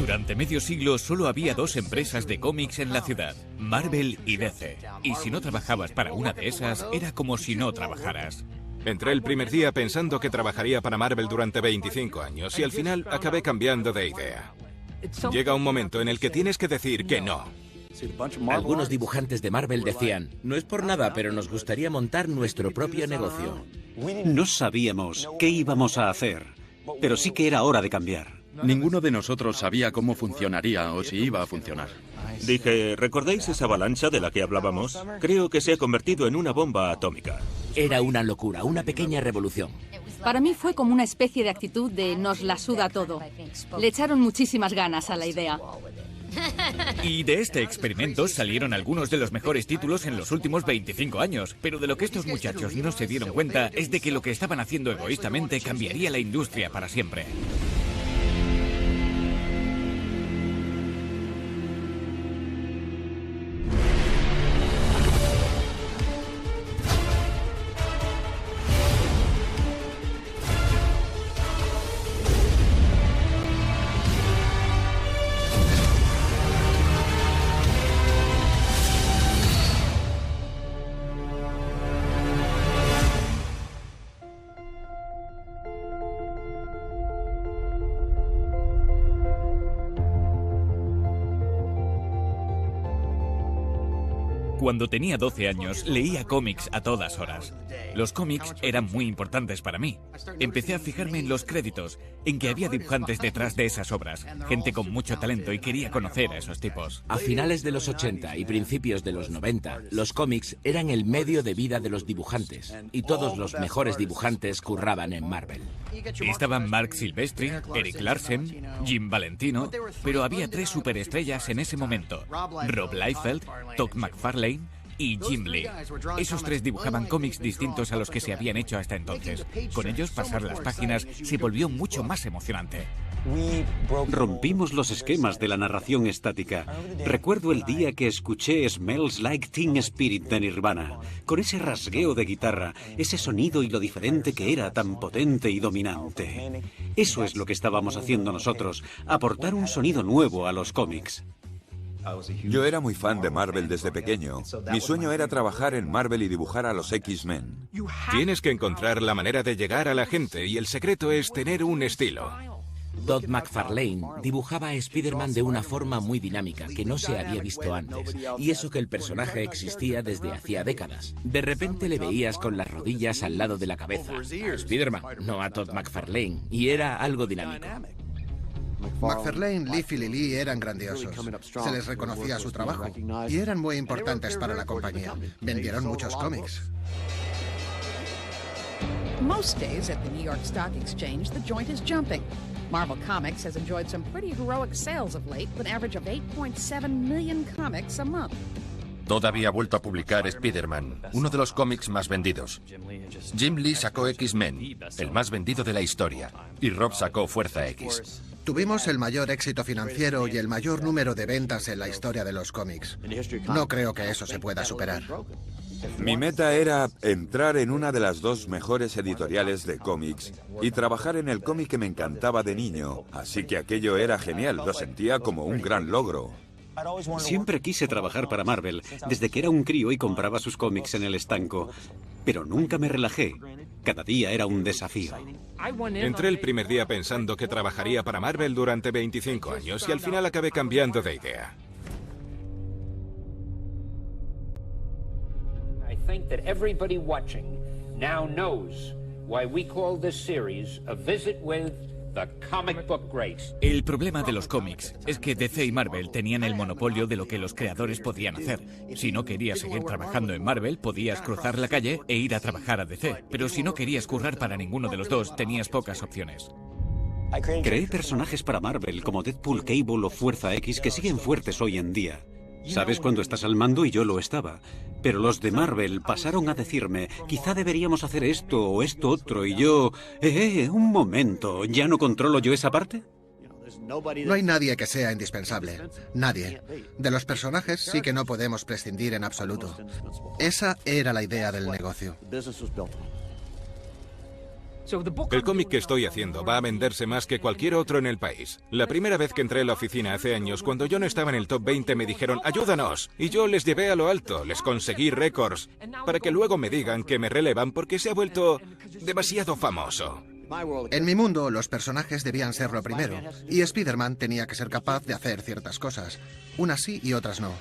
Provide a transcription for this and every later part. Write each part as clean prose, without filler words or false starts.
Durante medio siglo solo había dos empresas de cómics en la ciudad, Marvel y DC. Y si no trabajabas para una de esas, era como si no trabajaras. Entré el primer día pensando que trabajaría para Marvel durante 25 años y al final acabé cambiando de idea. Llega un momento en el que tienes que decir que no. Algunos dibujantes de Marvel decían, no es por nada, pero nos gustaría montar nuestro propio negocio. No sabíamos qué íbamos a hacer, pero sí que era hora de cambiar. Ninguno de nosotros sabía cómo funcionaría o si iba a funcionar. Dije, ¿recordáis esa avalancha de la que hablábamos? Creo que se ha convertido en una bomba atómica. Era una locura, una pequeña revolución. Para mí fue como una especie de actitud de nos la suda todo. Le echaron muchísimas ganas a la idea. Y de este experimento salieron algunos de los mejores títulos en los últimos 25 años. Pero de lo que estos muchachos no se dieron cuenta es de que lo que estaban haciendo egoístamente cambiaría la industria para siempre. Cuando tenía 12 años, leía cómics a todas horas. Los cómics eran muy importantes para mí. Empecé a fijarme en los créditos, en que había dibujantes detrás de esas obras, gente con mucho talento, y quería conocer a esos tipos. A finales de los 80 y principios de los 90, los cómics eran el medio de vida de los dibujantes, y todos los mejores dibujantes curraban en Marvel. Estaban Mark Silvestri, Eric Larsen, Jim Valentino, pero había tres superestrellas en ese momento: Rob Liefeld, Todd McFarlane y Jim Lee. Esos tres dibujaban cómics distintos a los que se habían hecho hasta entonces. Con ellos, pasar las páginas se volvió mucho más emocionante. Rompimos los esquemas de la narración estática. Recuerdo el día que escuché Smells Like Teen Spirit de Nirvana, con ese rasgueo de guitarra, ese sonido y lo diferente que era, tan potente y dominante. Eso es lo que estábamos haciendo nosotros, aportar un sonido nuevo a los cómics. Yo era muy fan de Marvel desde pequeño. Mi sueño era trabajar en Marvel y dibujar a los X-Men. Tienes que encontrar la manera de llegar a la gente y el secreto es tener un estilo. Todd McFarlane dibujaba a Spider-Man de una forma muy dinámica, que no se había visto antes, y eso que el personaje existía desde hacía décadas. De repente le veías con las rodillas al lado de la cabeza. A Spider-Man, no a Todd McFarlane, y era algo dinámico. McFarlane, Liefeld y Lee eran grandiosos. Se les reconocía su trabajo y eran muy importantes para la compañía. Vendieron muchos cómics. Most days at the New York Stock Exchange, the joint is jumping. Marvel Comics has enjoyed some pretty heroic sales of late, with an average of 8.7 million comics a month. Todavía ha vuelto a publicar Spider-Man, uno de los cómics más vendidos. Jim Lee sacó X-Men, el más vendido de la historia, y Rob sacó Fuerza X. Tuvimos el mayor éxito financiero y el mayor número de ventas en la historia de los cómics. No creo que eso se pueda superar. Mi meta era entrar en una de las dos mejores editoriales de cómics y trabajar en el cómic que me encantaba de niño. Así que aquello era genial, lo sentía como un gran logro. Siempre quise trabajar para Marvel, desde que era un crío y compraba sus cómics en el estanco. Pero nunca me relajé. Cada día era un desafío. Entré el primer día pensando que trabajaría para Marvel durante 25 años y al final acabé cambiando de idea. I think that everybody watching now knows why we call this series A Visit with the Comic Book Greats. El problema de los cómics es que DC y Marvel tenían el monopolio de lo que los creadores podían hacer. Si no querías seguir trabajando en Marvel, podías cruzar la calle e ir a trabajar a DC. Pero si no querías currar para ninguno de los dos, tenías pocas opciones. Creé personajes para Marvel como Deadpool, Cable o Fuerza X que siguen fuertes hoy en día. Sabes cuando estás al mando y yo lo estaba. Pero los de Marvel pasaron a decirme, quizá deberíamos hacer esto o esto otro, y yo... un momento, ¿ya no controlo yo esa parte? No hay nadie que sea indispensable. Nadie. De los personajes sí que no podemos prescindir en absoluto. Esa era la idea del negocio. El cómic que estoy haciendo va a venderse más que cualquier otro en el país. La primera vez que entré a la oficina hace años, cuando yo no estaba en el top 20, me dijeron, ayúdanos. Y yo les llevé a lo alto, les conseguí récords, para que luego me digan que me relevan porque se ha vuelto demasiado famoso. En mi mundo, los personajes debían ser lo primero, y Spider-Man tenía que ser capaz de hacer ciertas cosas. Unas sí y otras no.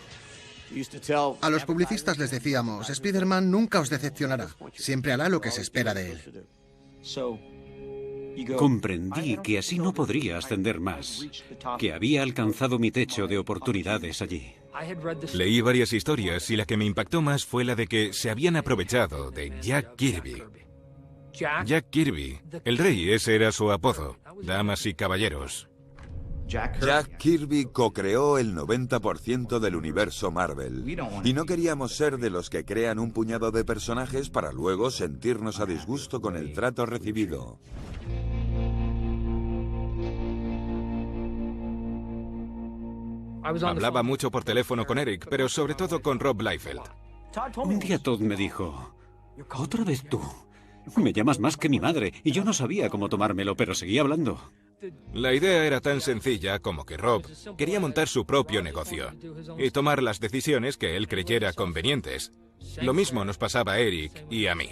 A los publicistas les decíamos, Spider-Man nunca os decepcionará, siempre hará lo que se espera de él. Comprendí que así no podría ascender más, que había alcanzado mi techo de oportunidades allí. Leí varias historias y la que me impactó más fue la de que se habían aprovechado de Jack Kirby. Jack Kirby, el rey, ese era su apodo, damas y caballeros. Jack Kirby co-creó el 90% del universo Marvel. Y no queríamos ser de los que crean un puñado de personajes para luego sentirnos a disgusto con el trato recibido. Hablaba mucho por teléfono con Eric, pero sobre todo con Rob Liefeld. Un día Todd me dijo, ¿otra vez tú? Me llamas más que mi madre, y yo no sabía cómo tomármelo, pero seguí hablando. La idea era tan sencilla como que Rob quería montar su propio negocio y tomar las decisiones que él creyera convenientes. Lo mismo nos pasaba a Eric y a mí.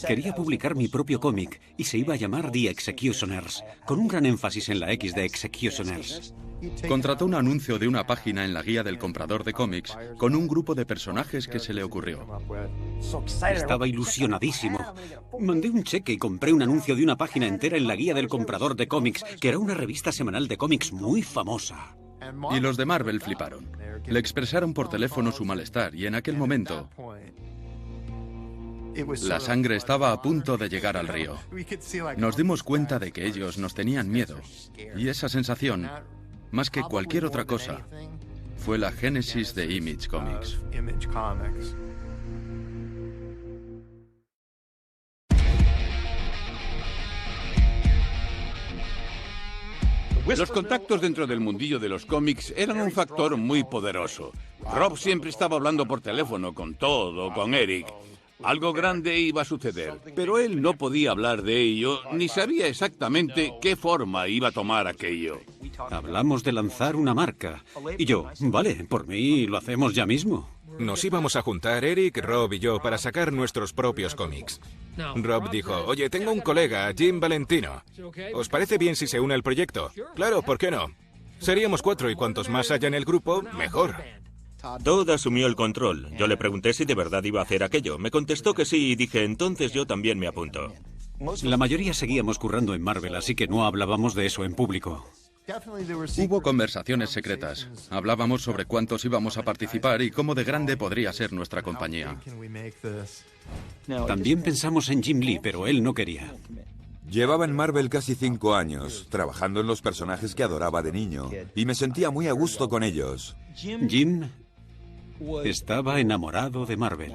Quería publicar mi propio cómic y se iba a llamar The Executioners, con un gran énfasis en la X de Executioners. Contrató un anuncio de una página en la guía del comprador de cómics con un grupo de personajes que se le ocurrió. Estaba ilusionadísimo. Mandé un cheque y compré un anuncio de una página entera en la guía del comprador de cómics, que era una revista semanal de cómics muy famosa. Y los de Marvel fliparon. Le expresaron por teléfono su malestar y en aquel momento la sangre estaba a punto de llegar al río. Nos dimos cuenta de que ellos nos tenían miedo y esa sensación, más que cualquier otra cosa, fue la génesis de Image Comics. Los contactos dentro del mundillo de los cómics eran un factor muy poderoso. Rob siempre estaba hablando por teléfono con Todd o con Eric. Algo grande iba a suceder, pero él no podía hablar de ello ni sabía exactamente qué forma iba a tomar aquello. Hablamos de lanzar una marca. Y yo, vale, por mí lo hacemos ya mismo. Nos íbamos a juntar Eric, Rob y yo para sacar nuestros propios cómics. Rob dijo, oye, tengo un colega, Jim Valentino. ¿Os parece bien si se une al proyecto? Claro, ¿por qué no? Seríamos 4 y cuantos más haya en el grupo, mejor. Todd asumió el control. Yo le pregunté si de verdad iba a hacer aquello. Me contestó que sí y dije, entonces yo también me apunto. La mayoría seguíamos currando en Marvel, así que no hablábamos de eso en público. Hubo conversaciones secretas. Hablábamos sobre cuántos íbamos a participar y cómo de grande podría ser nuestra compañía. También pensamos en Jim Lee, pero él no quería. Llevaba en Marvel casi 5 años, trabajando en los personajes que adoraba de niño, y me sentía muy a gusto con ellos. Jim estaba enamorado de Marvel.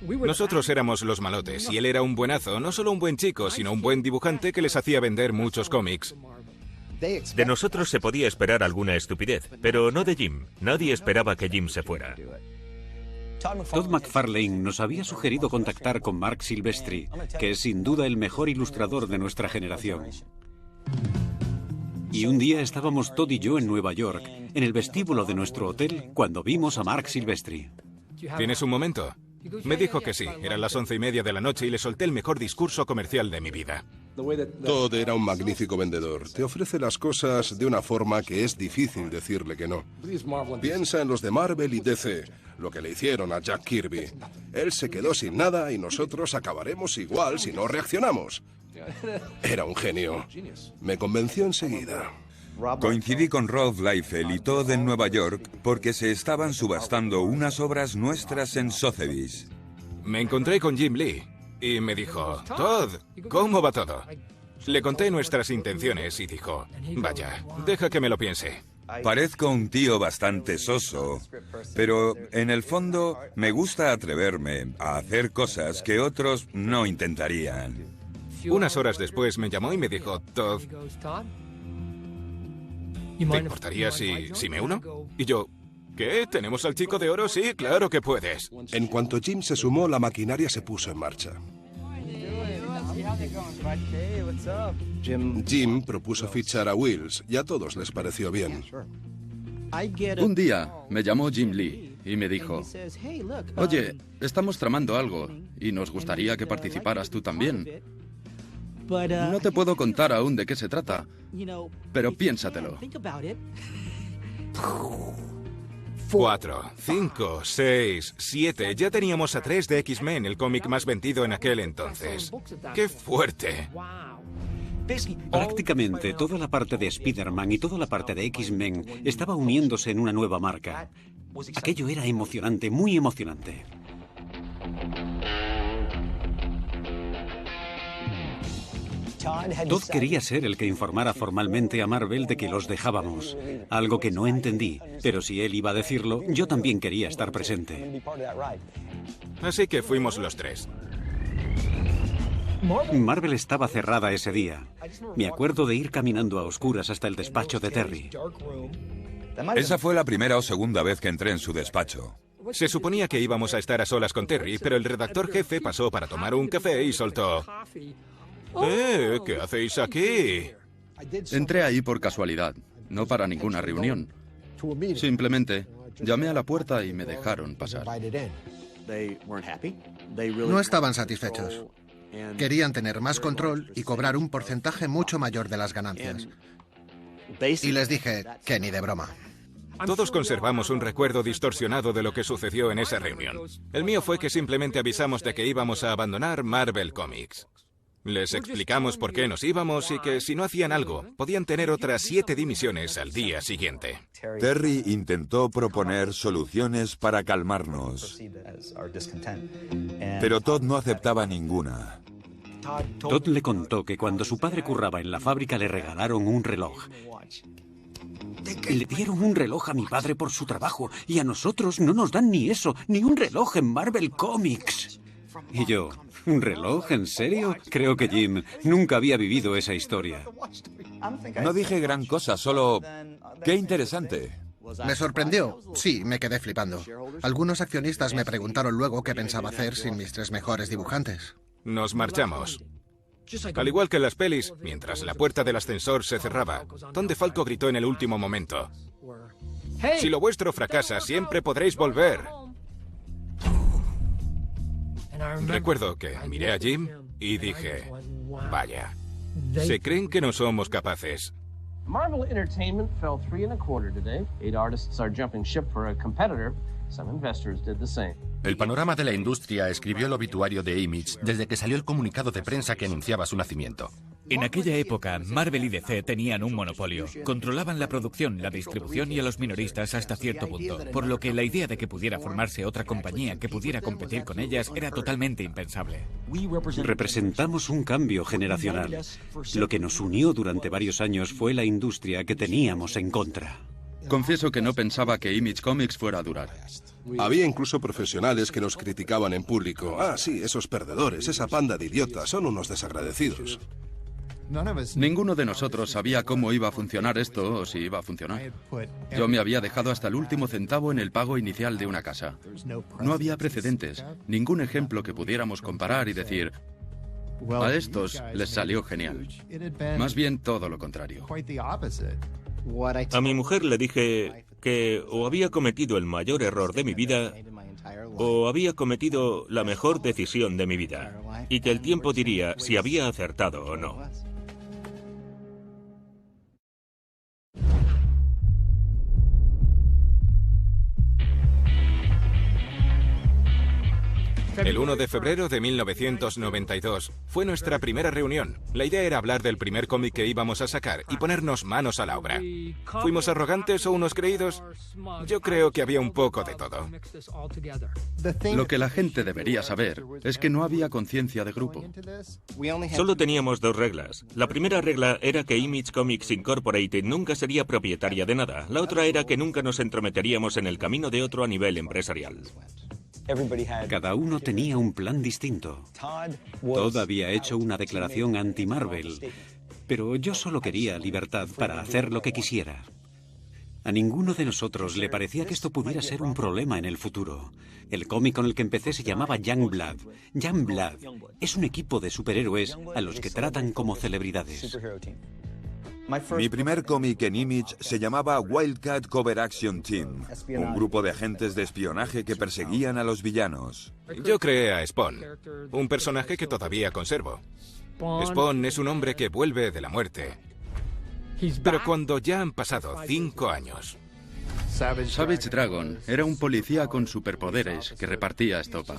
Nosotros éramos los malotes y él era un buenazo, no solo un buen chico, sino un buen dibujante que les hacía vender muchos cómics. De nosotros se podía esperar alguna estupidez, pero no de Jim. Nadie esperaba que Jim se fuera. Todd McFarlane nos había sugerido contactar con Marc Silvestri, que es sin duda el mejor ilustrador de nuestra generación. Y un día estábamos Todd y yo en Nueva York, en el vestíbulo de nuestro hotel, cuando vimos a Marc Silvestri. ¿Tienes un momento? Me dijo que sí, eran las 11:30 de la noche y le solté el mejor discurso comercial de mi vida. Todd era un magnífico vendedor. Te ofrece las cosas de una forma que es difícil decirle que no. Piensa en los de Marvel y DC, lo que le hicieron a Jack Kirby. Él se quedó sin nada y nosotros acabaremos igual si no reaccionamos. Era un genio. Me convenció enseguida. Coincidí con Rob Liefeld y Todd en Nueva York porque se estaban subastando unas obras nuestras en Sotheby's. Me encontré con Jim Lee y me dijo, Todd, ¿cómo va todo? Le conté nuestras intenciones y dijo, vaya, deja que me lo piense. Parezco un tío bastante soso, pero en el fondo me gusta atreverme a hacer cosas que otros no intentarían. Unas horas después me llamó y me dijo, Todd, ¿te importaría si me uno? Y yo, ¿qué? ¿Tenemos al chico de oro? Sí, claro que puedes. En cuanto Jim se sumó, la maquinaria se puso en marcha. Jim propuso fichar a Wills y a todos les pareció bien. Un día me llamó Jim Lee y me dijo, oye, estamos tramando algo y nos gustaría que participaras tú también. No te puedo contar aún de qué se trata, pero piénsatelo. 4, 5, 6, 7. Ya teníamos a 3 de X-Men, el cómic más vendido en aquel entonces. ¡Qué fuerte! Prácticamente toda la parte de Spider-Man y toda la parte de X-Men estaba uniéndose en una nueva marca. Aquello era emocionante, muy emocionante. Todd quería ser el que informara formalmente a Marvel de que los dejábamos, algo que no entendí, pero si él iba a decirlo, yo también quería estar presente. Así que fuimos los 3. Marvel estaba cerrada ese día. Me acuerdo de ir caminando a oscuras hasta el despacho de Terry. Esa fue la primera o segunda vez que entré en su despacho. Se suponía que íbamos a estar a solas con Terry, pero el redactor jefe pasó para tomar un café y soltó: ¿qué hacéis aquí? Entré ahí por casualidad, no para ninguna reunión. Simplemente llamé a la puerta y me dejaron pasar. No estaban satisfechos. Querían tener más control y cobrar un porcentaje mucho mayor de las ganancias. Y les dije que ni de broma. Todos conservamos un recuerdo distorsionado de lo que sucedió en esa reunión. El mío fue que simplemente avisamos de que íbamos a abandonar Marvel Comics. Les explicamos por qué nos íbamos y que si no hacían algo, podían tener otras 7 dimisiones al día siguiente. Terry intentó proponer soluciones para calmarnos, pero Todd no aceptaba ninguna. Todd le contó que cuando su padre curraba en la fábrica le regalaron un reloj. Le dieron un reloj a mi padre por su trabajo y a nosotros no nos dan ni eso, ni un reloj en Marvel Comics. Y yo, ¿un reloj? ¿En serio? Creo que Jim nunca había vivido esa historia. No dije gran cosa, solo... ¡Qué interesante! ¿Me sorprendió? Sí, me quedé flipando. Algunos accionistas me preguntaron luego qué pensaba hacer sin mis 3 mejores dibujantes. Nos marchamos. Al igual que en las pelis, mientras la puerta del ascensor se cerraba, Tom DeFalco gritó en el último momento: si lo vuestro fracasa, siempre podréis volver. Recuerdo que miré a Jim y dije: vaya, se creen que no somos capaces. Marvel Entertainment fell 3 1/4 today. 8 artists are jumping ship for a competitor. Some investors did the same. El panorama de la industria escribió el obituario de Image desde que salió el comunicado de prensa que anunciaba su nacimiento. En aquella época, Marvel y DC tenían un monopolio. Controlaban la producción, la distribución y a los minoristas hasta cierto punto, por lo que la idea de que pudiera formarse otra compañía que pudiera competir con ellas era totalmente impensable. Representamos un cambio generacional. Lo que nos unió durante varios años fue la industria que teníamos en contra. Confieso que no pensaba que Image Comics fuera a durar. Había incluso profesionales que nos criticaban en público. Ah, sí, esos perdedores, esa panda de idiotas, son unos desagradecidos. Ninguno de nosotros sabía cómo iba a funcionar esto o si iba a funcionar. Yo me había dejado hasta el último centavo en el pago inicial de una casa. No había precedentes, ningún ejemplo que pudiéramos comparar y decir: a estos les salió genial. Más bien todo lo contrario. A mi mujer le dije que o había cometido el mayor error de mi vida o había cometido la mejor decisión de mi vida, y que el tiempo diría si había acertado o no. El 1 de febrero de 1992 fue nuestra primera reunión. La idea era hablar del primer cómic que íbamos a sacar y ponernos manos a la obra. ¿Fuimos arrogantes o unos creídos? Yo creo que había un poco de todo. Lo que la gente debería saber es que no había conciencia de grupo. Solo teníamos 2 reglas. La primera regla era que Image Comics Incorporated nunca sería propietaria de nada. La otra era que nunca nos entrometeríamos en el camino de otro a nivel empresarial. Cada uno tenía un plan distinto. Todd había hecho una declaración anti-Marvel, pero yo solo quería libertad para hacer lo que quisiera. A ninguno de nosotros le parecía que esto pudiera ser un problema en el futuro. El cómic con el que empecé se llamaba Youngblood. Youngblood es un equipo de superhéroes a los que tratan como celebridades. Mi primer cómic en Image se llamaba Wildcat Covert Action Team, un grupo de agentes de espionaje que perseguían a los villanos. Yo creé a Spawn, un personaje que todavía conservo. Spawn es un hombre que vuelve de la muerte. Pero cuando ya han pasado 5 años... Savage Dragon era un policía con superpoderes que repartía estopa.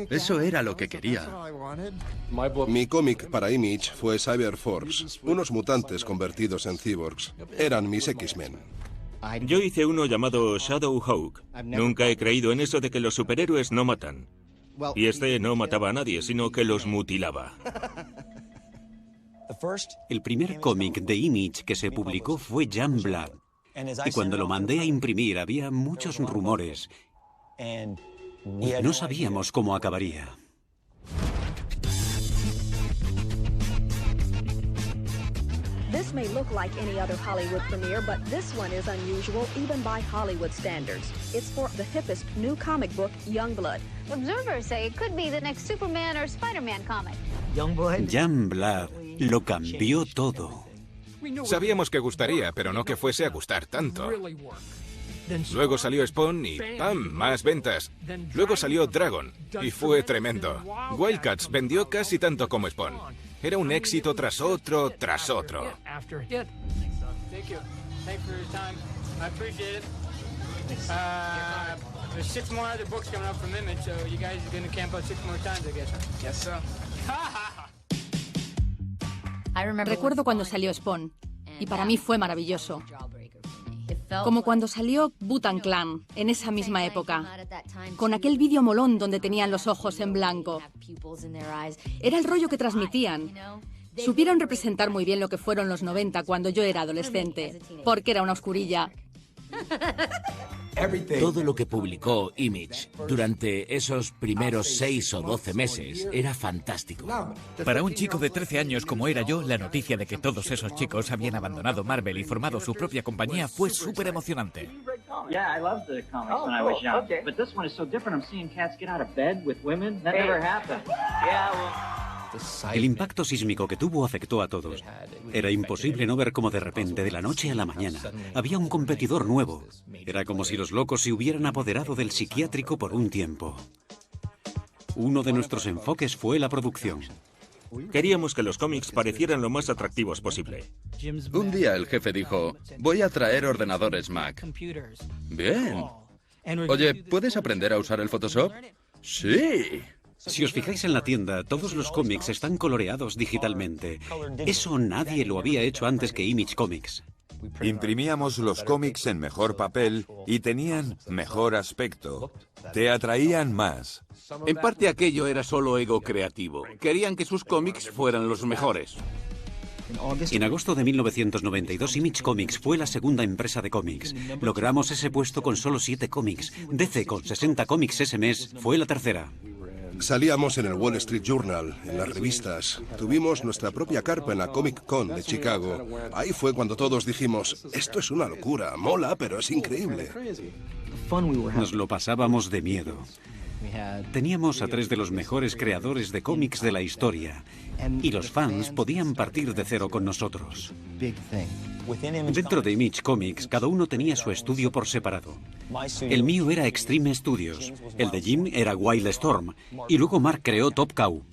Eso era lo que quería. Mi cómic para Image fue Cyberforce, unos mutantes convertidos en cyborgs. Eran mis X-Men. Yo hice uno llamado Shadowhawk. Nunca he creído en eso de que los superhéroes no matan. Y este no mataba a nadie, sino que los mutilaba. El primer cómic de Image que se publicó fue Youngblood. Y cuando lo mandé a imprimir había muchos rumores y no sabíamos cómo acabaría. This may look like any other Hollywood premiere, but this one is unusual even by Hollywood standards. It's for the hippest new comic book, Youngblood. Observers say it could be the next Superman or Spider-Man comic. Youngblood lo cambió todo. Sabíamos que gustaría, pero no que fuese a gustar tanto. Luego salió Spawn y ¡pam! Más ventas. Luego salió Dragon y fue tremendo. Wildcats vendió casi tanto como Spawn. Era un éxito tras otro, tras otro. Recuerdo cuando salió Spawn, y para mí fue maravilloso. Como cuando salió Wu-Tang Clan, en esa misma época, con aquel vídeo molón donde tenían los ojos en blanco. Era el rollo que transmitían. Supieron representar muy bien lo que fueron los 90 cuando yo era adolescente, porque era una oscurilla. Todo lo que publicó Image durante esos primeros 6 o 12 meses era fantástico. Para un chico de 13 años como era yo, la noticia de que todos esos chicos habían abandonado Marvel y formado su propia compañía fue súper emocionante. Yeah, I loved the comics when I was young. Okay. But this one is so different. I'm seeing cats get out of bed with women. That never happened. Yeah, well... El impacto sísmico que tuvo afectó a todos. Era imposible no ver cómo de repente, de la noche a la mañana, había un competidor nuevo. Era como si los locos se hubieran apoderado del psiquiátrico por un tiempo. Uno de nuestros enfoques fue la producción. Queríamos que los cómics parecieran lo más atractivos posible. Un día el jefe dijo, voy a traer ordenadores Mac. Bien. Oye, ¿puedes aprender a usar el Photoshop? Sí. Si os fijáis en la tienda, todos los cómics están coloreados digitalmente. Eso nadie lo había hecho antes que Image Comics. Imprimíamos los cómics en mejor papel y tenían mejor aspecto. Te atraían más. En parte aquello era solo ego creativo. Querían que sus cómics fueran los mejores. En agosto de 1992, Image Comics fue la segunda empresa de cómics. Logramos ese puesto con solo 7 cómics. DC, con 60 cómics ese mes, fue la tercera. Salíamos en el Wall Street Journal, en las revistas. Tuvimos nuestra propia carpa en la Comic Con de Chicago. Ahí fue cuando todos dijimos, esto es una locura, mola, pero es increíble. Nos lo pasábamos de miedo. Teníamos a 3 de los mejores creadores de cómics de la historia. Y los fans podían partir de cero con nosotros. Dentro de Image Comics, cada uno tenía su estudio por separado. El mío era Extreme Studios, el de Jim era Wildstorm, y luego Mark creó Top Cow.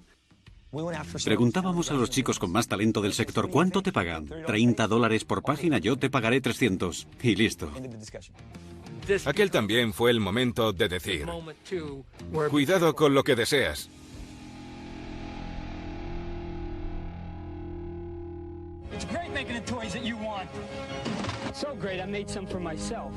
Preguntábamos a los chicos con más talento del sector, ¿cuánto te pagan? $30 por página, yo te pagaré 300. Y listo. Aquel también fue el momento de decir, cuidado con lo que deseas. It's great making the toys that you want. So great, I made some for myself.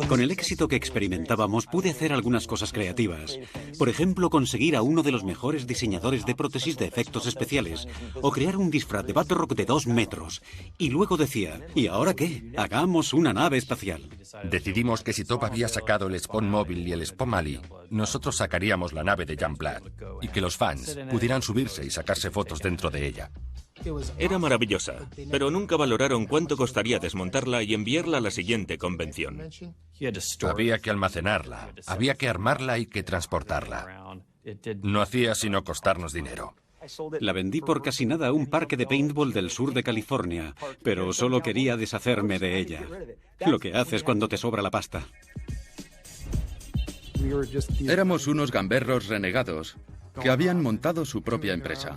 Con el éxito que experimentábamos, pude hacer algunas cosas creativas. Por ejemplo, conseguir a uno de los mejores diseñadores de prótesis de efectos especiales, o crear un disfraz de Batroc de 2 metros. Y luego decía, ¿y ahora qué? Hagamos una nave espacial. Decidimos que si Top había sacado el Spawn móvil y el Spawn Mali, nosotros sacaríamos la nave de Youngblood, y que los fans pudieran subirse y sacarse fotos dentro de ella. Era maravillosa, pero nunca valoraron cuánto costaría desmontarla y enviarla a la siguiente convención. Había que almacenarla, había que armarla y que transportarla. No hacía sino costarnos dinero. La vendí por casi nada a un parque de paintball del sur de California, pero solo quería deshacerme de ella. Lo que haces cuando te sobra la pasta. Éramos unos gamberros renegados que habían montado su propia empresa.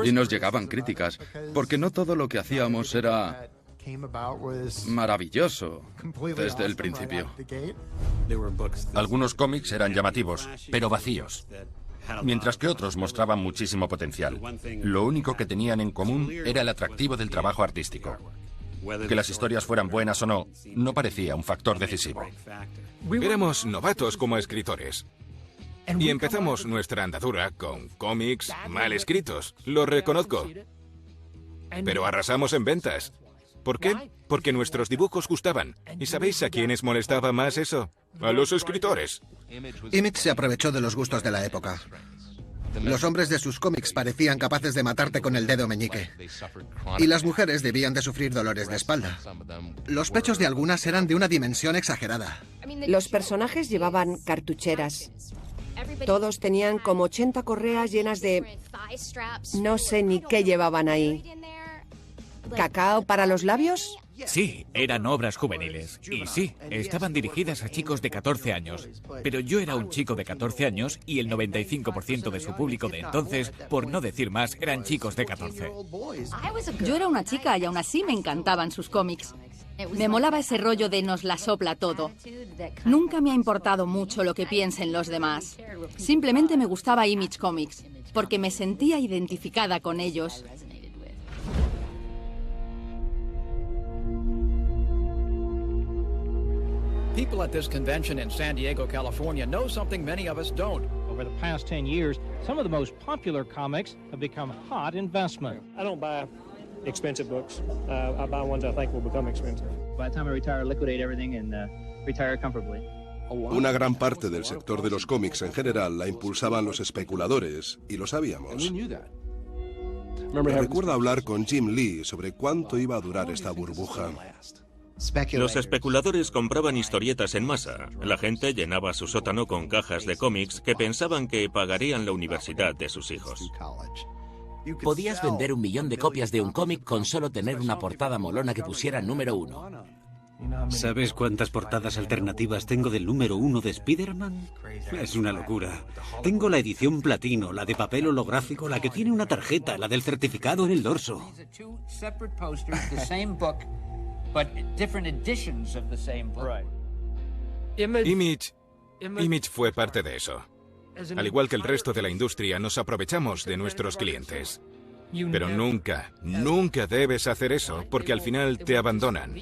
Y nos llegaban críticas, porque no todo lo que hacíamos era maravilloso desde el principio. Algunos cómics eran llamativos, pero vacíos, mientras que otros mostraban muchísimo potencial. Lo único que tenían en común era el atractivo del trabajo artístico. Que las historias fueran buenas o no, no parecía un factor decisivo. Éramos novatos como escritores. Y empezamos nuestra andadura con cómics mal escritos, lo reconozco. Pero arrasamos en ventas. ¿Por qué? Porque nuestros dibujos gustaban. ¿Y sabéis a quiénes molestaba más eso? A los escritores. Image se aprovechó de los gustos de la época. Los hombres de sus cómics parecían capaces de matarte con el dedo meñique. Y las mujeres debían de sufrir dolores de espalda. Los pechos de algunas eran de una dimensión exagerada. Los personajes llevaban cartucheras. Todos tenían como 80 correas llenas de... no sé ni qué llevaban ahí. ¿Cacao para los labios? Sí, eran obras juveniles. Y sí, estaban dirigidas a chicos de 14 años. Pero yo era un chico de 14 años y el 95% de su público de entonces, por no decir más, eran chicos de 14. Yo era una chica y aún así me encantaban sus cómics. Me molaba ese rollo de nos la sopla todo. Nunca me ha importado mucho lo que piensen los demás. Simplemente me gustaba Image Comics, porque me sentía identificada con ellos. People at this convention in San Diego, California know something many of us don't. Over the past 10 years, some of the most popular comics have become hot investment. I don't buy expensive books. I buy ones I think will become expensive. By the time I retire, I liquidate everything and retire comfortably. Una gran parte del sector de los cómics en general la impulsaban los especuladores, y lo sabíamos. Me recuerda hablar con Jim Lee sobre cuánto iba a durar esta burbuja. Los especuladores compraban historietas en masa. La gente llenaba su sótano con cajas de cómics que pensaban que pagarían la universidad de sus hijos. Podías vender 1 millón de copias de un cómic con solo tener una portada molona que pusiera número 1. ¿Sabes cuántas portadas alternativas tengo del número 1 de Spider-Man? Es una locura. Tengo la edición platino, la de papel holográfico, la que tiene una tarjeta, la del certificado en el dorso. Image fue parte de eso. Al igual que el resto de la industria, nos aprovechamos de nuestros clientes. Pero nunca, nunca debes hacer eso, porque al final te abandonan.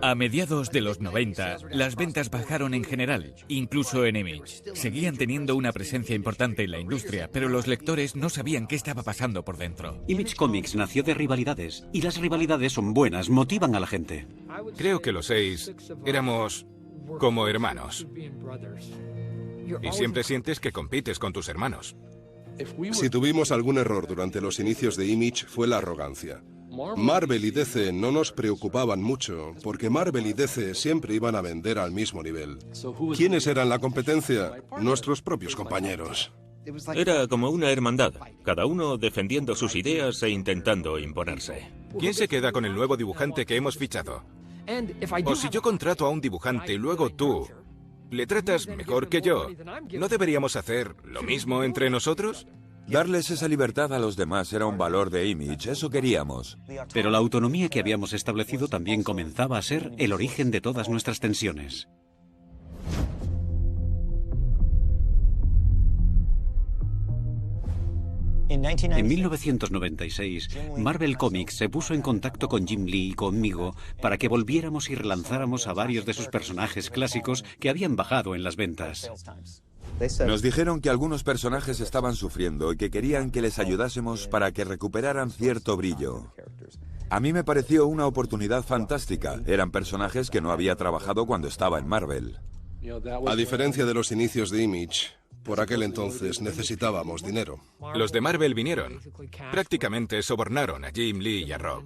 A mediados de los 90, las ventas bajaron en general, incluso en Image. Seguían teniendo una presencia importante en la industria, pero los lectores no sabían qué estaba pasando por dentro. Image Comics nació de rivalidades, y las rivalidades son buenas, motivan a la gente. Creo que los 6 éramos como hermanos. Y siempre sientes que compites con tus hermanos. Si tuvimos algún error durante los inicios de Image fue la arrogancia. Marvel y DC no nos preocupaban mucho, porque Marvel y DC siempre iban a vender al mismo nivel. ¿Quiénes eran la competencia? Nuestros propios compañeros. Era como una hermandad, cada uno defendiendo sus ideas e intentando imponerse. ¿Quién se queda con el nuevo dibujante que hemos fichado? O si yo contrato a un dibujante y luego tú le tratas mejor que yo, ¿no deberíamos hacer lo mismo entre nosotros? Darles esa libertad a los demás era un valor de Image, eso queríamos. Pero la autonomía que habíamos establecido también comenzaba a ser el origen de todas nuestras tensiones. En 1996, Marvel Comics se puso en contacto con Jim Lee y conmigo para que volviéramos y relanzáramos a varios de sus personajes clásicos que habían bajado en las ventas. Nos dijeron que algunos personajes estaban sufriendo y que querían que les ayudásemos para que recuperaran cierto brillo. A mí me pareció una oportunidad fantástica. Eran personajes que no había trabajado cuando estaba en Marvel. A diferencia de los inicios de Image, por aquel entonces necesitábamos dinero. Los de Marvel vinieron. Prácticamente sobornaron a Jim Lee y a Rob.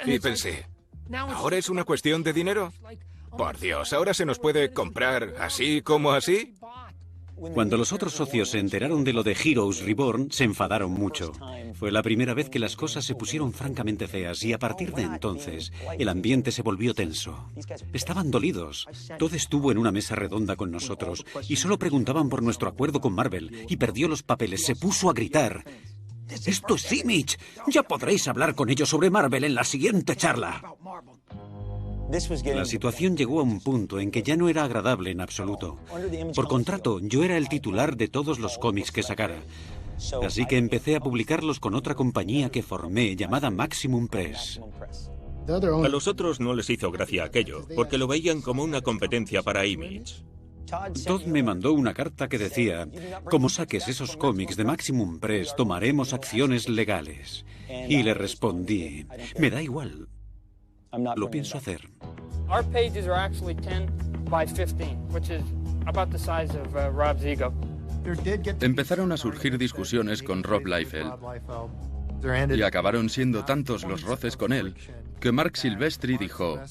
Y pensé, ¿ahora es una cuestión de dinero? Por Dios, ¿ahora se nos puede comprar así como así? Cuando los otros socios se enteraron de lo de Heroes Reborn, se enfadaron mucho. Fue la primera vez que las cosas se pusieron francamente feas y a partir de entonces el ambiente se volvió tenso. Estaban dolidos. Todd estuvo en una mesa redonda con nosotros y solo preguntaban por nuestro acuerdo con Marvel y perdió los papeles. Se puso a gritar: ¡Esto es Image! Ya podréis hablar con ellos sobre Marvel en la siguiente charla. La situación llegó a un punto en que ya no era agradable en absoluto. Por contrato, yo era el titular de todos los cómics que sacara. Así que empecé a publicarlos con otra compañía que formé llamada Maximum Press. A los otros no les hizo gracia aquello, porque lo veían como una competencia para Image. Todd me mandó una carta que decía: como saques esos cómics de Maximum Press, tomaremos acciones legales. Y le respondí: me da igual. Lo pienso hacer. Our pages are actually 10 by 15, which is about the size of Rob's ego. Empezaron a surgir discusiones con Rob Liefeld y acabaron siendo tantos los roces con él que Marc Silvestri dijo: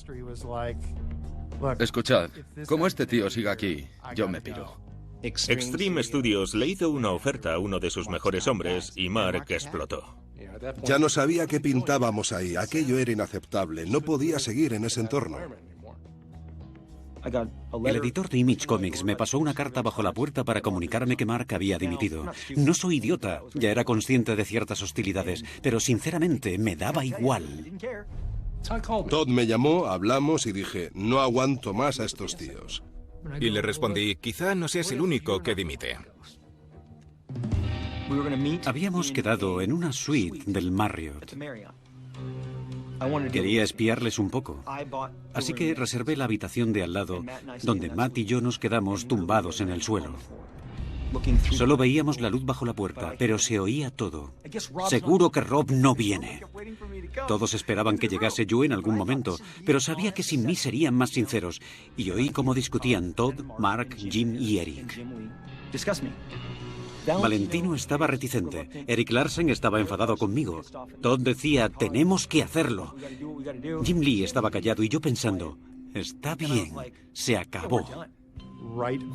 escuchad, como este tío siga aquí, yo me piro. Extreme Studios le hizo una oferta a uno de sus mejores hombres y Mark explotó. Ya no sabía qué pintábamos ahí. Aquello era inaceptable. No podía seguir en ese entorno. El editor de Image Comics me pasó una carta bajo la puerta para comunicarme que Mark había dimitido. No soy idiota, ya era consciente de ciertas hostilidades, pero sinceramente me daba igual. Todd me llamó, hablamos y dije: no aguanto más a estos tíos. Y le respondí: quizá no seas el único que dimite. Habíamos quedado en una suite del Marriott. Quería espiarles un poco. Así que reservé la habitación de al lado, donde Matt y yo nos quedamos tumbados en el suelo. Solo veíamos la luz bajo la puerta, pero se oía todo. Seguro que Rob no viene. Todos esperaban que llegase yo en algún momento, pero sabía que sin mí serían más sinceros. Y oí cómo discutían Todd, Mark, Jim y Eric. Valentino estaba reticente. Eric Larsen estaba enfadado conmigo. Todd decía: tenemos que hacerlo. Jim Lee estaba callado y yo pensando: está bien, se acabó.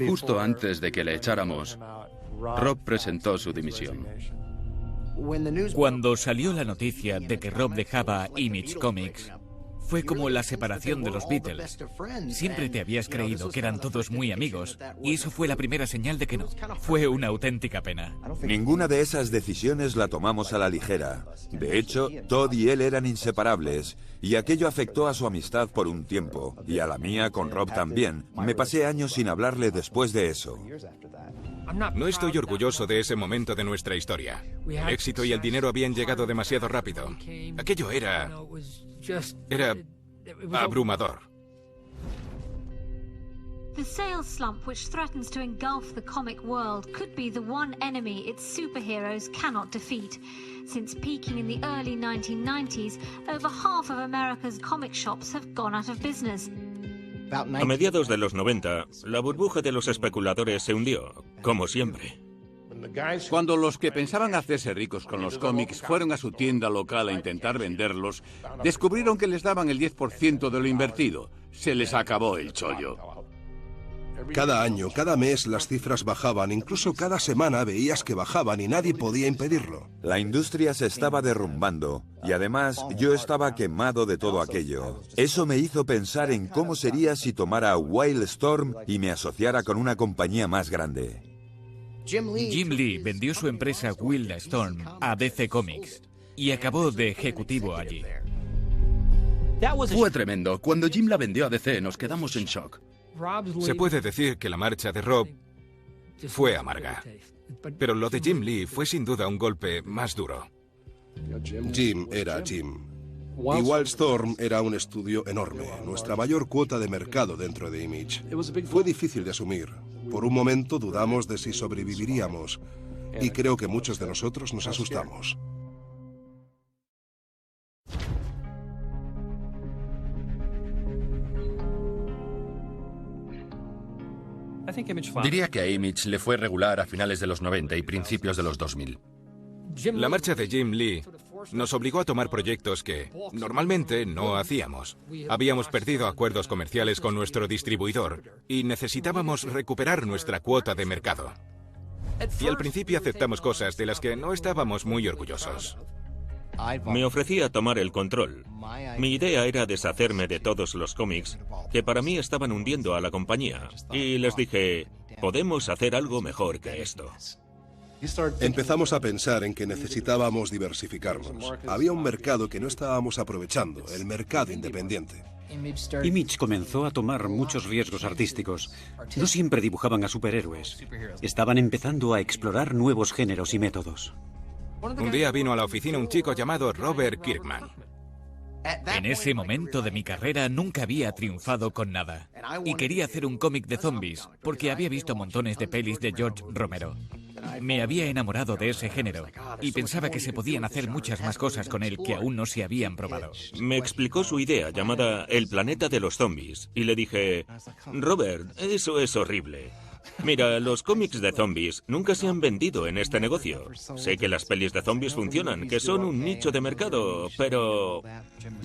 Justo antes de que le echáramos, Rob presentó su dimisión. Cuando salió la noticia de que Rob dejaba Image Comics, fue como la separación de los Beatles. Siempre te habías creído que eran todos muy amigos, y eso fue la primera señal de que no. Fue una auténtica pena. Ninguna de esas decisiones la tomamos a la ligera. De hecho, Todd y él eran inseparables, y aquello afectó a su amistad por un tiempo, y a la mía con Rob también. Me pasé años sin hablarle después de eso. No estoy orgulloso de ese momento de nuestra historia. El éxito y el dinero habían llegado demasiado rápido. Aquello era abrumador. The sales slump which threatens to engulf the comic world could be the one enemy its superheroes cannot defeat. Since peaking in the early 1990s, over half of America's comic shops have gone out of business. A mediados de los 90, la burbuja de los especuladores se hundió, como siempre. Cuando los que pensaban hacerse ricos con los cómics fueron a su tienda local a intentar venderlos, descubrieron que les daban el 10% de lo invertido. Se les acabó el chollo. Cada año, cada mes, las cifras bajaban. Incluso cada semana veías que bajaban y nadie podía impedirlo. La industria se estaba derrumbando y además yo estaba quemado de todo aquello. Eso me hizo pensar en cómo sería si tomara Wildstorm y me asociara con una compañía más grande. Jim Lee vendió su empresa Wildstorm a DC Comics y acabó de ejecutivo allí. Fue tremendo. Cuando Jim la vendió a DC nos quedamos en shock. Se puede decir que la marcha de Rob fue amarga, pero lo de Jim Lee fue sin duda un golpe más duro. Jim era Jim. Y Wildstorm era un estudio enorme, nuestra mayor cuota de mercado dentro de Image. Fue difícil de asumir. Por un momento dudamos de si sobreviviríamos, y creo que muchos de nosotros nos asustamos. Diría que a Image le fue regular a finales de los 90 y principios de los 2000. La marcha de Jim Lee nos obligó a tomar proyectos que normalmente no hacíamos. Habíamos perdido acuerdos comerciales con nuestro distribuidor y necesitábamos recuperar nuestra cuota de mercado. Y al principio aceptamos cosas de las que no estábamos muy orgullosos. Me ofrecía tomar el control. Mi idea era deshacerme de todos los cómics que para mí estaban hundiendo a la compañía. Y les dije, podemos hacer algo mejor que esto. Empezamos a pensar en que necesitábamos diversificarnos. Había un mercado que no estábamos aprovechando, el mercado independiente. Image comenzó a tomar muchos riesgos artísticos. No siempre dibujaban a superhéroes. Estaban empezando a explorar nuevos géneros y métodos. Un día vino a la oficina un chico llamado Robert Kirkman. En ese momento de mi carrera nunca había triunfado con nada. Y quería hacer un cómic de zombies, porque había visto montones de pelis de George Romero. Me había enamorado de ese género y pensaba que se podían hacer muchas más cosas con él que aún no se habían probado. Me explicó su idea llamada El planeta de los zombies y le dije, Robert, eso es horrible. Mira, los cómics de zombies nunca se han vendido en este negocio. Sé que las pelis de zombies funcionan, que son un nicho de mercado, pero...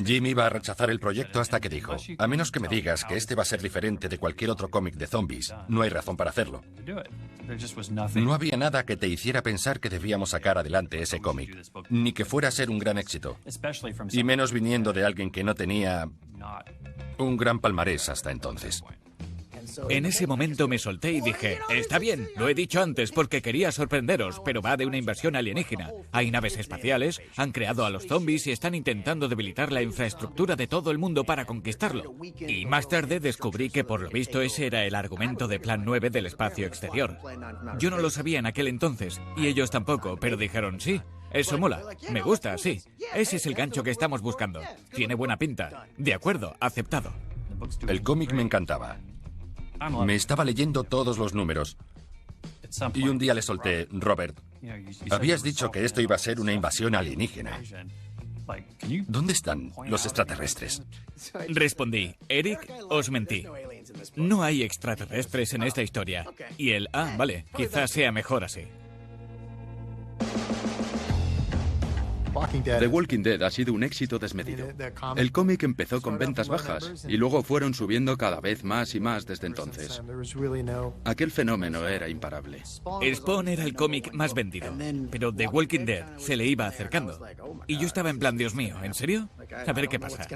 Jim iba a rechazar el proyecto hasta que dijo, a menos que me digas que este va a ser diferente de cualquier otro cómic de zombies, no hay razón para hacerlo. No había nada que te hiciera pensar que debíamos sacar adelante ese cómic, ni que fuera a ser un gran éxito, y menos viniendo de alguien que no tenía un gran palmarés hasta entonces. En ese momento me solté y dije, está bien, lo he dicho antes porque quería sorprenderos, pero va de una invasión alienígena. Hay naves espaciales, han creado a los zombies y están intentando debilitar la infraestructura de todo el mundo para conquistarlo. Y más tarde descubrí que por lo visto ese era el argumento de Plan 9 del espacio exterior. Yo no lo sabía en aquel entonces, y ellos tampoco, pero dijeron, sí, eso mola, me gusta, sí. Ese es el gancho que estamos buscando. Tiene buena pinta. De acuerdo, aceptado. El cómic me encantaba. Me estaba leyendo todos los números. Y un día le solté, Robert, habías dicho que esto iba a ser una invasión alienígena. ¿Dónde están los extraterrestres? Respondí, Eric, os mentí. No hay extraterrestres en esta historia. Y él, vale, quizás sea mejor así. The Walking Dead ha sido un éxito desmedido. El cómic empezó con ventas bajas y luego fueron subiendo cada vez más y más desde entonces. Aquel fenómeno era imparable. Spawn era el cómic más vendido, pero The Walking Dead se le iba acercando. Y yo estaba en plan, Dios mío, ¿en serio? A ver qué pasa.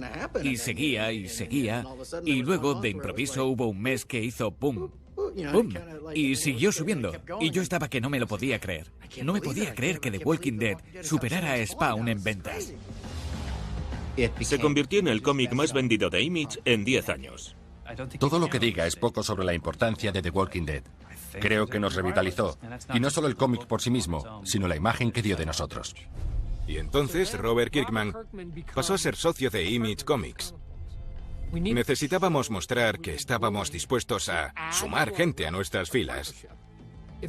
Y seguía, y luego de improviso hubo un mes que hizo ¡pum! ¡Pum! Y siguió subiendo. Y yo estaba que no me lo podía creer. No me podía creer que The Walking Dead superara a Spawn en ventas. Se convirtió en el cómic más vendido de Image en 10 años. Todo lo que diga es poco sobre la importancia de The Walking Dead. Creo que nos revitalizó. Y no solo el cómic por sí mismo, sino la imagen que dio de nosotros. Y entonces Robert Kirkman pasó a ser socio de Image Comics. Necesitábamos mostrar que estábamos dispuestos a sumar gente a nuestras filas,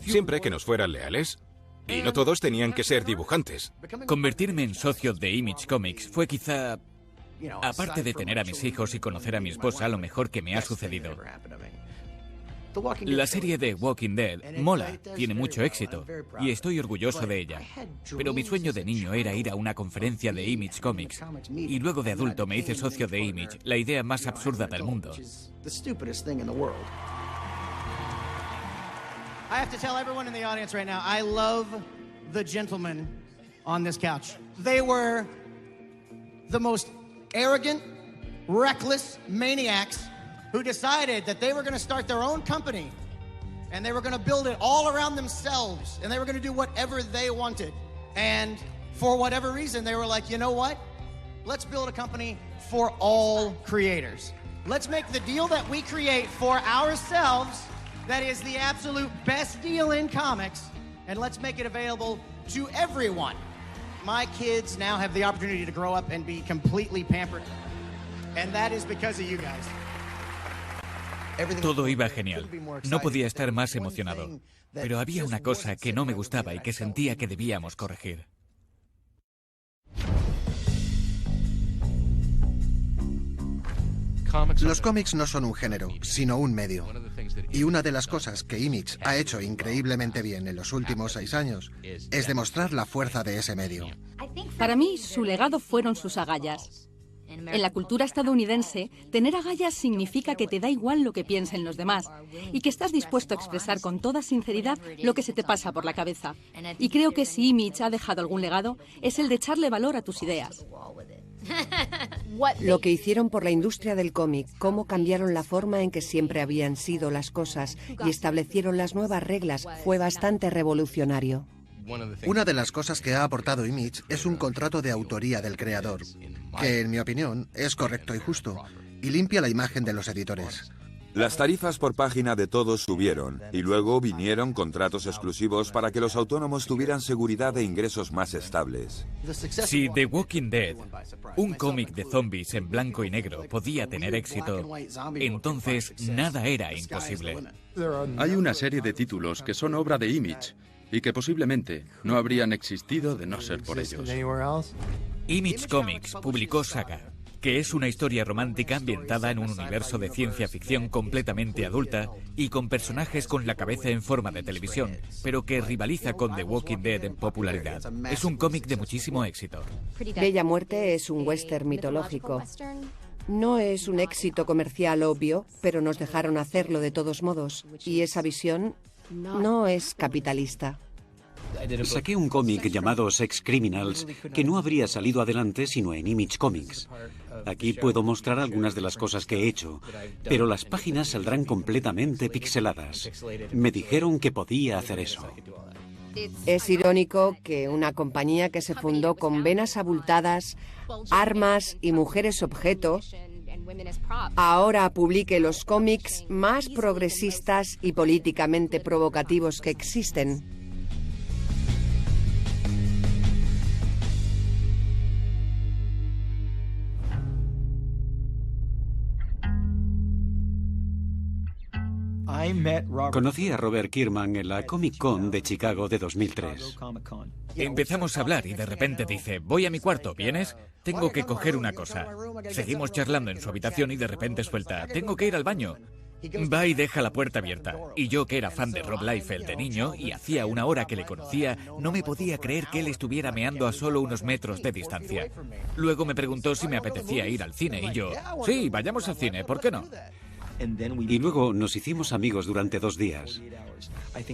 siempre que nos fueran leales. Y no todos tenían que ser dibujantes. Convertirme en socio de Image Comics fue quizá, aparte de tener a mis hijos y conocer a mi esposa, lo mejor que me ha sucedido. La serie de Walking Dead mola, tiene mucho éxito, y estoy orgulloso de ella. Pero mi sueño de niño era ir a una conferencia de Image Comics, y luego de adulto me hice socio de Image, la idea más absurda del mundo. I have to tell everyone in the audience right now, I love the gentlemen on this couch. They were the most arrogant, reckless maniacs who decided that they were going to start their own company and they were going to build it all around themselves and they were going to do whatever they wanted. And for whatever reason, they were like, you know what? Let's build a company for all creators. Let's make the deal that we create for ourselves that is the absolute best deal in comics, and let's make it available to everyone. My kids now have the opportunity to grow up and be completely pampered, and that is because of you guys. Todo iba genial. No podía estar más emocionado. Pero había una cosa que no me gustaba y que sentía que debíamos corregir. Los cómics no son un género, sino un medio. Y una de las cosas que Image ha hecho increíblemente bien en los últimos 6 años es demostrar la fuerza de ese medio. Para mí, su legado fueron sus agallas. En la cultura estadounidense, tener agallas significa que te da igual lo que piensen los demás y que estás dispuesto a expresar con toda sinceridad lo que se te pasa por la cabeza. Y creo que si Image ha dejado algún legado, es el de echarle valor a tus ideas. Lo que hicieron por la industria del cómic, cómo cambiaron la forma en que siempre habían sido las cosas y establecieron las nuevas reglas, fue bastante revolucionario. Una de las cosas que ha aportado Image es un contrato de autoría del creador, que en mi opinión es correcto y justo, y limpia la imagen de los editores. Las tarifas por página de todos subieron, y luego vinieron contratos exclusivos para que los autónomos tuvieran seguridad de ingresos más estables. Si The Walking Dead, un cómic de zombies en blanco y negro, podía tener éxito, entonces nada era imposible. Hay una serie de títulos que son obra de Image y que posiblemente no habrían existido de no ser por ellos. Image Comics publicó Saga, que es una historia romántica ambientada en un universo de ciencia ficción completamente adulta y con personajes con la cabeza en forma de televisión, pero que rivaliza con The Walking Dead en popularidad. Es un cómic de muchísimo éxito. Bella Muerte es un western mitológico. No es un éxito comercial obvio, pero nos dejaron hacerlo de todos modos. Y esa visión no es capitalista. Saqué un cómic llamado Sex Criminals que no habría salido adelante sino en Image Comics. Aquí puedo mostrar algunas de las cosas que he hecho, pero las páginas saldrán completamente pixeladas. Me dijeron que podía hacer eso. Es irónico que una compañía que se fundó con venas abultadas, armas y mujeres objeto, ahora publique los cómics más progresistas y políticamente provocativos que existen. Conocí a Robert Kirkman en la Comic Con de Chicago de 2003. Empezamos a hablar y de repente dice, voy a mi cuarto, ¿vienes? Tengo que coger una cosa. Seguimos charlando en su habitación y de repente suelta, tengo que ir al baño. Va y deja la puerta abierta. Y yo, que era fan de Rob Liefeld de niño y hacía una hora que le conocía, no me podía creer que él estuviera meando a solo unos metros de distancia. Luego me preguntó si me apetecía ir al cine y yo, sí, vayamos al cine, ¿por qué no? Y luego nos hicimos amigos durante 2 días.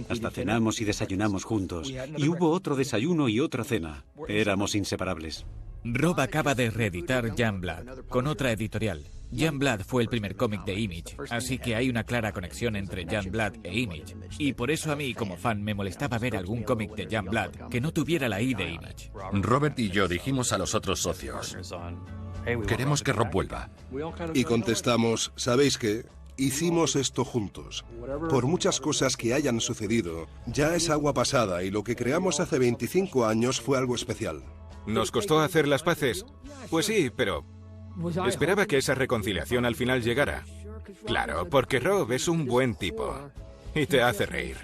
Hasta cenamos y desayunamos juntos. Y hubo otro desayuno y otra cena. Éramos inseparables. Rob acaba de reeditar Youngblood con otra editorial. Youngblood fue el primer cómic de Image, así que hay una clara conexión entre Youngblood e Image. Y por eso a mí, como fan, me molestaba ver algún cómic de Youngblood que no tuviera la I de Image. Robert y yo dijimos a los otros socios, queremos que Rob vuelva. Y contestamos, ¿sabéis qué? Hicimos esto juntos. Por muchas cosas que hayan sucedido, ya es agua pasada y lo que creamos hace 25 años fue algo especial. ¿Nos costó hacer las paces? Pues sí, pero esperaba que esa reconciliación al final llegara. Claro, porque Rob es un buen tipo y te hace reír.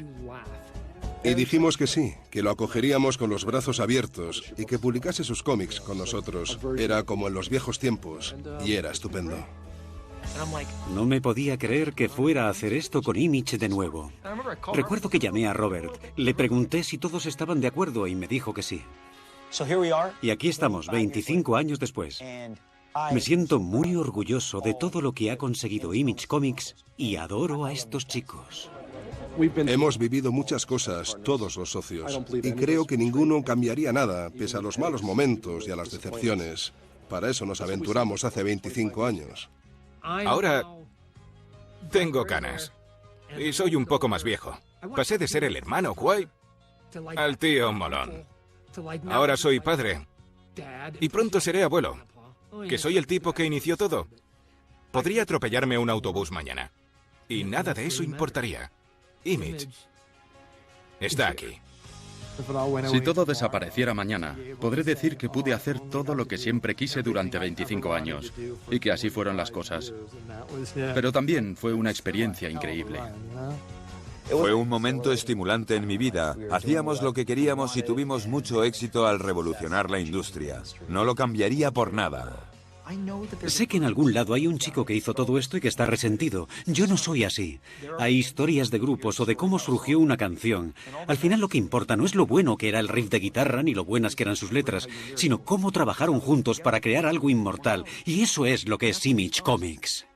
Y dijimos que sí, que lo acogeríamos con los brazos abiertos y que publicase sus cómics con nosotros. Era como en los viejos tiempos y era estupendo. No me podía creer que fuera a hacer esto con Image de nuevo. Recuerdo que llamé a Robert, le pregunté si todos estaban de acuerdo y me dijo que sí. Y aquí estamos, 25 años después. Me siento muy orgulloso de todo lo que ha conseguido Image Comics y adoro a estos chicos. Hemos vivido muchas cosas, todos los socios, y creo que ninguno cambiaría nada, pese a los malos momentos y a las decepciones. Para eso nos aventuramos hace 25 años. Ahora tengo canas y soy un poco más viejo. Pasé de ser el hermano guay al tío molón. Ahora soy padre y pronto seré abuelo, que soy el tipo que inició todo. Podría atropellarme un autobús mañana y nada de eso importaría. Image está aquí. Si todo desapareciera mañana, podré decir que pude hacer todo lo que siempre quise durante 25 años y que así fueron las cosas. Pero también fue una experiencia increíble. Fue un momento estimulante en mi vida. Hacíamos lo que queríamos y tuvimos mucho éxito al revolucionar la industria. No lo cambiaría por nada. Sé que en algún lado hay un chico que hizo todo esto y que está resentido. Yo no soy así. Hay historias de grupos o de cómo surgió una canción. Al final lo que importa no es lo bueno que era el riff de guitarra ni lo buenas que eran sus letras, sino cómo trabajaron juntos para crear algo inmortal. Y eso es lo que es Image Comics.